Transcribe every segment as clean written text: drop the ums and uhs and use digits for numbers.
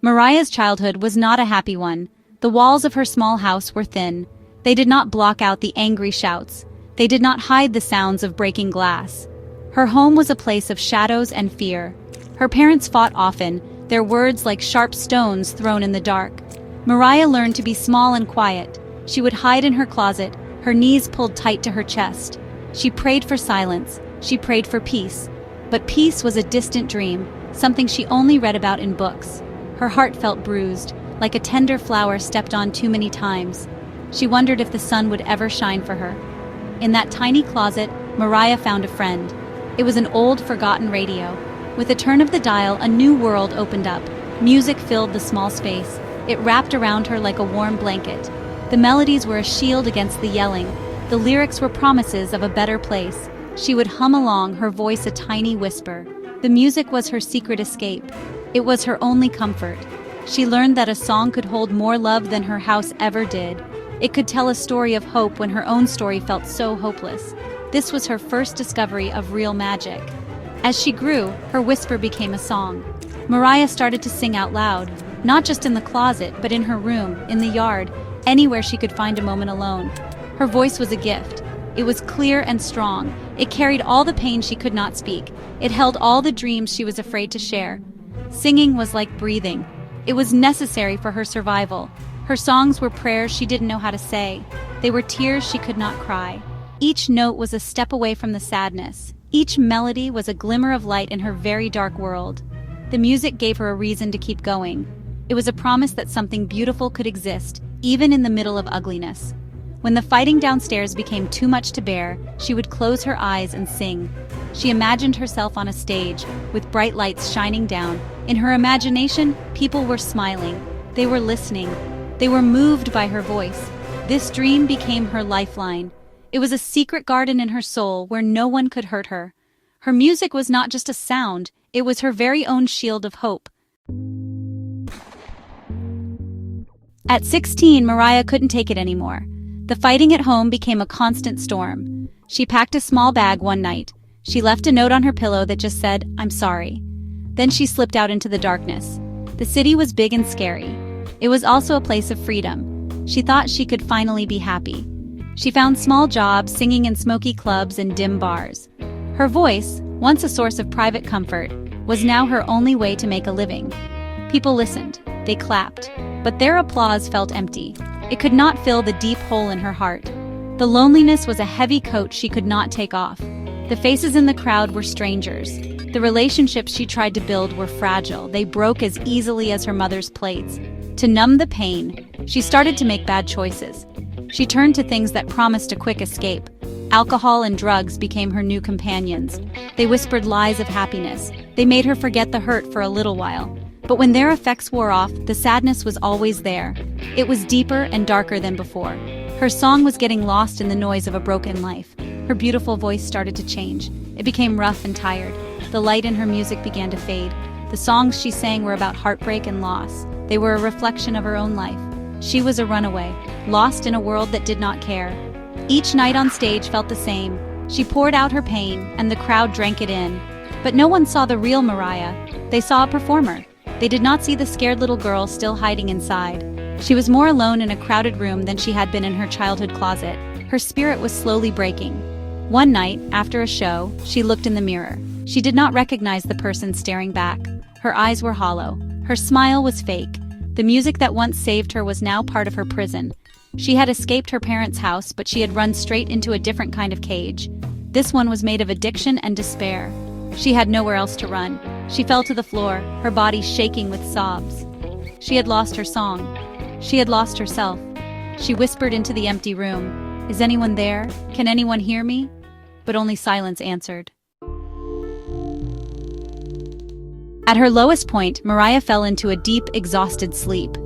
Mariah's childhood was not a happy one. The walls of her small house were thin. They did not block out the angry shouts. They did not hide the sounds of breaking glass. Her home was a place of shadows and fear. Her parents fought often, their words like sharp stones thrown in the dark. Mariah learned to be small and quiet. She would hide in her closet, her knees pulled tight to her chest. She prayed for silence. She prayed for peace. But peace was a distant dream, something she only read about in books. Her heart felt bruised, like a tender flower stepped on too many times. She wondered if the sun would ever shine for her. In that tiny closet, Mariah found a friend. It was an old, forgotten radio. With a turn of the dial, a new world opened up. Music filled the small space. It wrapped around her like a warm blanket. The melodies were a shield against the yelling. The lyrics were promises of a better place. She would hum along, her voice a tiny whisper. The music was her secret escape. It was her only comfort. She learned that a song could hold more love than her house ever did. It could tell a story of hope when her own story felt so hopeless. This was her first discovery of real magic. As she grew, her whisper became a song. Mariah started to sing out loud, not just in the closet, but in her room, in the yard, anywhere she could find a moment alone. Her voice was a gift. It was clear and strong. It carried all the pain she could not speak. It held all the dreams she was afraid to share. Singing was like breathing. It was necessary for her survival. Her songs were prayers she didn't know how to say. They were tears she could not cry. Each note was a step away from the sadness. Each melody was a glimmer of light in her very dark world. The music gave her a reason to keep going. It was a promise that something beautiful could exist, even in the middle of ugliness. When the fighting downstairs became too much to bear, she would close her eyes and sing. She imagined herself on a stage, with bright lights shining down. In her imagination, people were smiling. They were listening. They were moved by her voice. This dream became her lifeline. It was a secret garden in her soul where no one could hurt her. Her music was not just a sound, it was her very own shield of hope. At 16, Mariah couldn't take it anymore. The fighting at home became a constant storm. She packed a small bag one night. She left a note on her pillow that just said, "I'm sorry." Then she slipped out into the darkness. The city was big and scary. It was also a place of freedom. She thought she could finally be happy. She found small jobs, singing in smoky clubs and dim bars. Her voice, once a source of private comfort, was now her only way to make a living. People listened. They clapped. But their applause felt empty. It could not fill the deep hole in her heart. The loneliness was a heavy coat she could not take off. The faces in the crowd were strangers. The relationships she tried to build were fragile. They broke as easily as her mother's plates. To numb the pain, she started to make bad choices. She turned to things that promised a quick escape. Alcohol and drugs became her new companions. They whispered lies of happiness. They made her forget the hurt for a little while. But when their effects wore off, the sadness was always there. It was deeper and darker than before. Her song was getting lost in the noise of a broken life. Her beautiful voice started to change. It became rough and tired. The light in her music began to fade. The songs she sang were about heartbreak and loss. They were a reflection of her own life. She was a runaway, lost in a world that did not care. Each night on stage felt the same. She poured out her pain, and the crowd drank it in. But no one saw the real Mariah. They saw a performer. They did not see the scared little girl still hiding inside. She was more alone in a crowded room than she had been in her childhood closet. Her spirit was slowly breaking. One night, after a show, she looked in the mirror. She did not recognize the person staring back. Her eyes were hollow. Her smile was fake. The music that once saved her was now part of her prison. She had escaped her parents' house, but she had run straight into a different kind of cage. This one was made of addiction and despair. She had nowhere else to run. She fell to the floor, her body shaking with sobs. She had lost her song. She had lost herself. She whispered into the empty room, "Is anyone there? Can anyone hear me?" But only silence answered. At her lowest point, Mariah fell into a deep, exhausted sleep.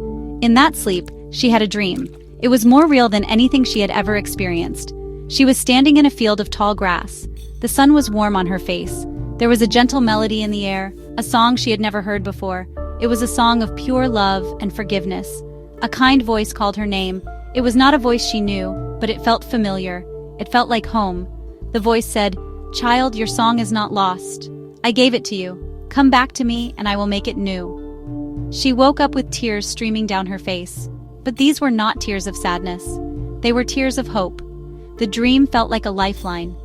In that sleep, she had a dream. It was more real than anything she had ever experienced. She was standing in a field of tall grass. The sun was warm on her face. There was a gentle melody in the air, a song she had never heard before. It was a song of pure love and forgiveness. A kind voice called her name. It was not a voice she knew, but it felt familiar. It felt like home. The voice said, "Child, your song is not lost. I gave it to you. Come back to me, and I will make it new." She woke up with tears streaming down her face. But these were not tears of sadness. They were tears of hope. The dream felt like a lifeline.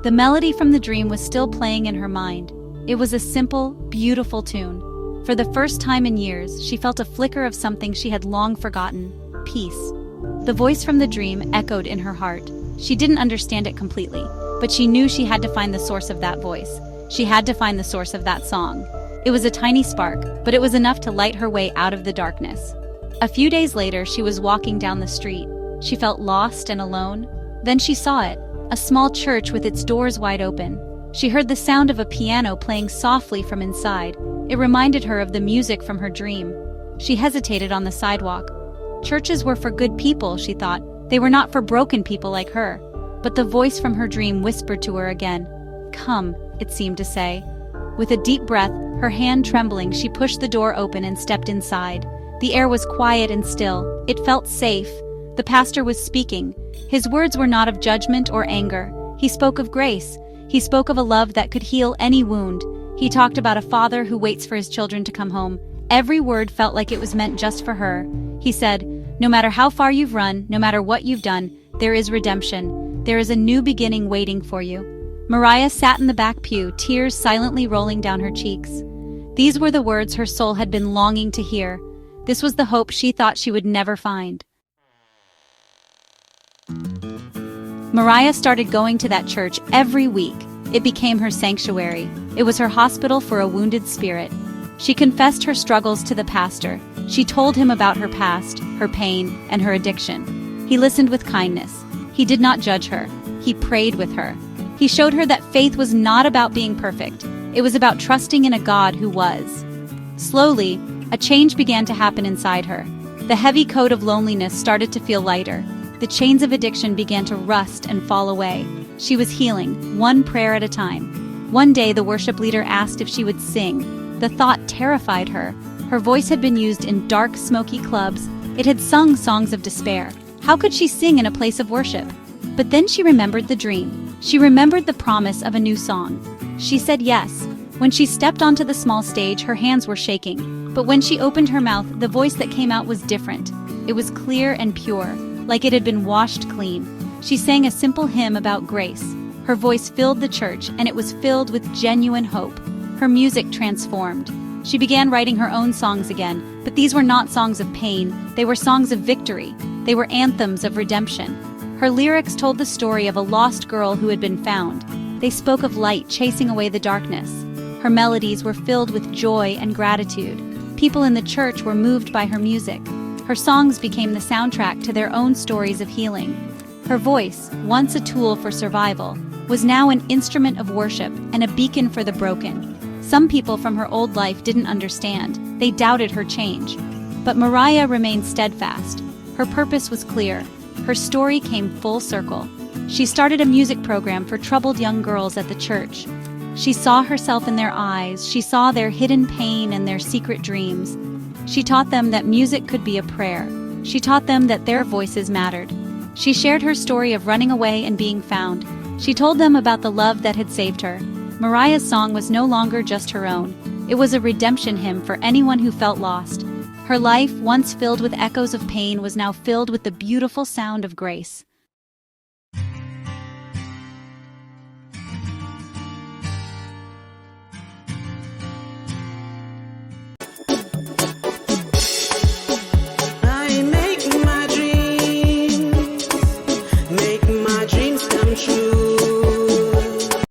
The melody from the dream was still playing in her mind. It was a simple, beautiful tune. For the first time in years, she felt a flicker of something she had long forgotten: peace. The voice from the dream echoed in her heart. She didn't understand it completely, but she knew she had to find the source of that voice. She had to find the source of that song. It was a tiny spark, but it was enough to light her way out of the darkness. A few days later, she was walking down the street. She felt lost and alone. Then she saw it, a small church with its doors wide open. She heard the sound of a piano playing softly from inside. It reminded her of the music from her dream. She hesitated on the sidewalk. Churches were for good people, she thought. They were not for broken people like her. But the voice from her dream whispered to her again. "Come," it seemed to say. With a deep breath, her hand trembling, she pushed the door open and stepped inside. The air was quiet and still. It felt safe. The pastor was speaking. His words were not of judgment or anger. He spoke of grace. He spoke of a love that could heal any wound. He talked about a father who waits for his children to come home. Every word felt like it was meant just for her. He said, "No matter how far you've run, no matter what you've done, there is redemption. There is a new beginning waiting for you." Mariah sat in the back pew, tears silently rolling down her cheeks. These were the words her soul had been longing to hear. This was the hope she thought she would never find. Mariah started going to that church every week. It became her sanctuary. It was her hospital for a wounded spirit. She confessed her struggles to the pastor. She told him about her past, her pain, and her addiction. He listened with kindness. He did not judge her. He prayed with her. He showed her that faith was not about being perfect. It was about trusting in a God who was. Slowly, a change began to happen inside her. The heavy coat of loneliness started to feel lighter. The chains of addiction began to rust and fall away. She was healing, one prayer at a time. One day, the worship leader asked if she would sing. The thought terrified her. Her voice had been used in dark, smoky clubs. It had sung songs of despair. How could she sing in a place of worship? But then she remembered the dream. She remembered the promise of a new song. She said yes. When she stepped onto the small stage, her hands were shaking. But when she opened her mouth, the voice that came out was different. It was clear and pure, like it had been washed clean. She sang a simple hymn about grace. Her voice filled the church, and it was filled with genuine hope. Her music transformed. She began writing her own songs again, but these were not songs of pain. They were songs of victory. They were anthems of redemption. Her lyrics told the story of a lost girl who had been found. They spoke of light chasing away the darkness. Her melodies were filled with joy and gratitude. People in the church were moved by her music. Her songs became the soundtrack to their own stories of healing. Her voice, once a tool for survival, was now an instrument of worship and a beacon for the broken. Some people from her old life didn't understand. They doubted her change. But Mariah remained steadfast. Her purpose was clear. Her story came full circle. She started a music program for troubled young girls at the church. She saw herself in their eyes. She saw their hidden pain and their secret dreams. She taught them that music could be a prayer. She taught them that their voices mattered. She shared her story of running away and being found. She told them about the love that had saved her. Mariah's song was no longer just her own. It was a redemption hymn for anyone who felt lost. Her life, once filled with echoes of pain, was now filled with the beautiful sound of grace. I make my dreams come true.